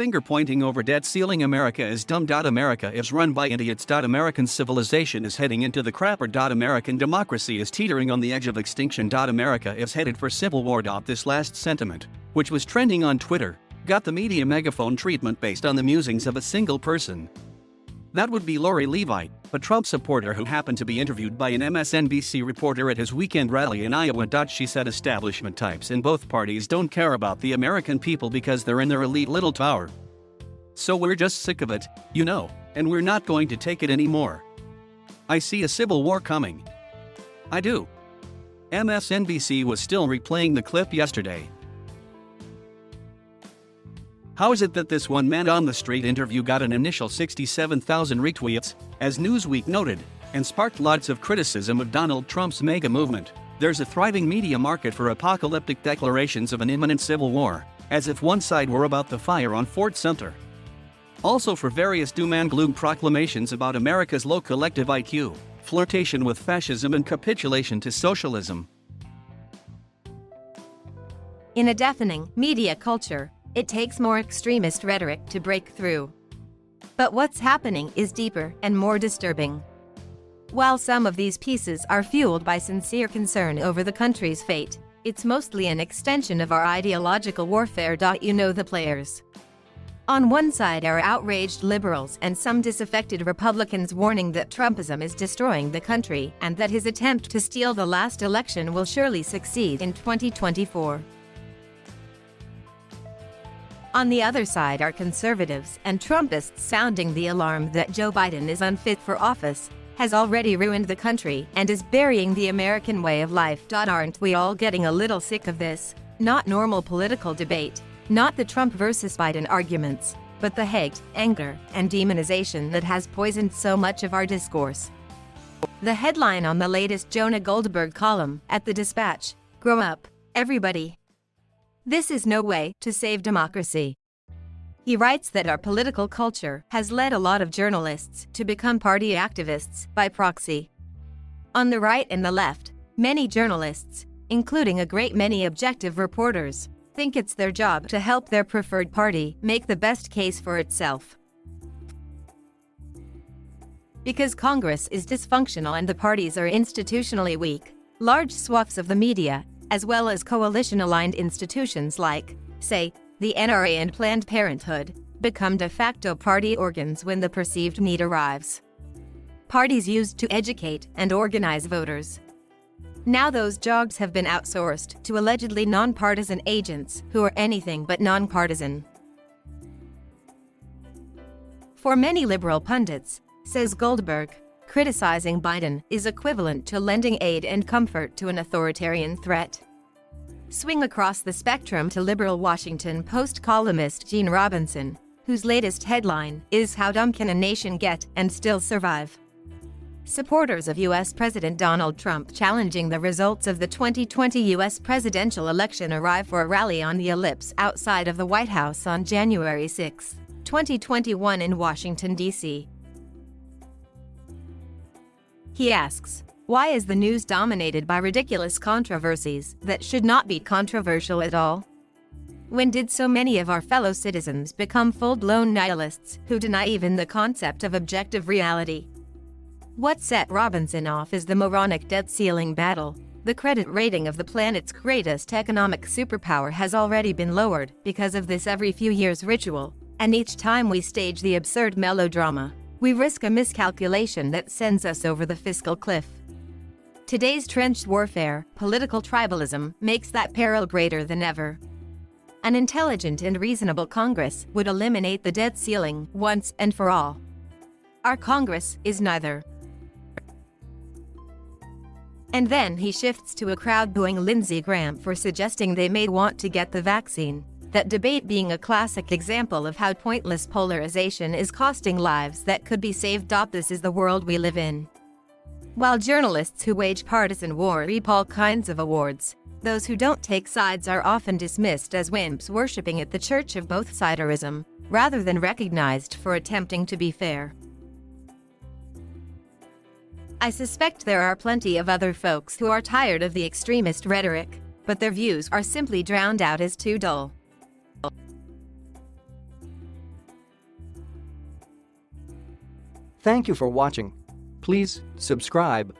finger-pointing over debt ceiling. America is dumb. America is run by idiots. American civilization is heading into the crapper. American democracy is teetering on the edge of extinction. America is headed for civil war. This last sentiment, which was trending on Twitter, got the media megaphone treatment based on the musings of a single person. That would be Lori Levite, a Trump supporter who happened to be interviewed by an MSNBC reporter at his weekend rally in Iowa. She said establishment types in both parties don't care about the American people because they're in their elite little tower. So we're just sick of it, and we're not going to take it anymore. I see a civil war coming. I do. MSNBC was still replaying the clip yesterday. How is it that this one man on the street interview got an initial 67,000 retweets, as Newsweek noted, and sparked lots of criticism of Donald Trump's mega movement? There's a thriving media market for apocalyptic declarations of an imminent civil war, as if one side were about the fire on Fort Sumter. Also for various doom and gloom proclamations about America's low collective IQ, flirtation with fascism and capitulation to socialism. In a deafening media culture, it takes more extremist rhetoric to break through. But what's happening is deeper and more disturbing. While some of these pieces are fueled by sincere concern over the country's fate, it's mostly an extension of our ideological warfare. The players. On one side are outraged liberals and some disaffected Republicans warning that Trumpism is destroying the country and that his attempt to steal the last election will surely succeed in 2024. On the other side are conservatives and Trumpists sounding the alarm that Joe Biden is unfit for office, has already ruined the country, and is burying the American way of life. Aren't we all getting a little sick of this? Not normal political debate, not the Trump versus Biden arguments, but the hate, anger, and demonization that has poisoned so much of our discourse. The headline on the latest Jonah Goldberg column at the Dispatch: "Grow up, everybody. This is no way to save democracy." He writes that our political culture has led a lot of journalists to become party activists by proxy. On the right and the left, many journalists, including a great many objective reporters, think it's their job to help their preferred party make the best case for itself. Because Congress is dysfunctional and the parties are institutionally weak, large swaths of the media, as well as coalition-aligned institutions like, say, the NRA and Planned Parenthood, become de facto party organs when the perceived need arrives. Parties used to educate and organize voters. Now those jobs have been outsourced to allegedly nonpartisan agents who are anything but nonpartisan. For many liberal pundits, says Goldberg, criticizing Biden is equivalent to lending aid and comfort to an authoritarian threat. Swing across the spectrum to liberal Washington Post columnist Gene Robinson, whose latest headline is "How Dumb Can a Nation Get and Still Survive?" Supporters of U.S. President Donald Trump challenging the results of the 2020 U.S. presidential election arrive for a rally on the Ellipse outside of the White House on January 6, 2021 in Washington, D.C. He asks, why is the news dominated by ridiculous controversies that should not be controversial at all? When did so many of our fellow citizens become full-blown nihilists who deny even the concept of objective reality? What set Robinson off is the moronic debt ceiling battle. The credit rating of the planet's greatest economic superpower has already been lowered because of this every few years ritual, and each time we stage the absurd melodrama, we risk a miscalculation that sends us over the fiscal cliff. Today's trenched warfare, political tribalism, makes that peril greater than ever. An intelligent and reasonable Congress would eliminate the debt ceiling once and for all. Our Congress is neither. And then he shifts to a crowd booing Lindsey Graham for suggesting they may want to get the vaccine. That debate being a classic example of how pointless polarization is costing lives that could be saved. This is the world we live in. While journalists who wage partisan war reap all kinds of awards, those who don't take sides are often dismissed as wimps worshipping at the church of both-siderism, rather than recognized for attempting to be fair. I suspect there are plenty of other folks who are tired of the extremist rhetoric, but their views are simply drowned out as too dull. Thank you for watching. Please subscribe.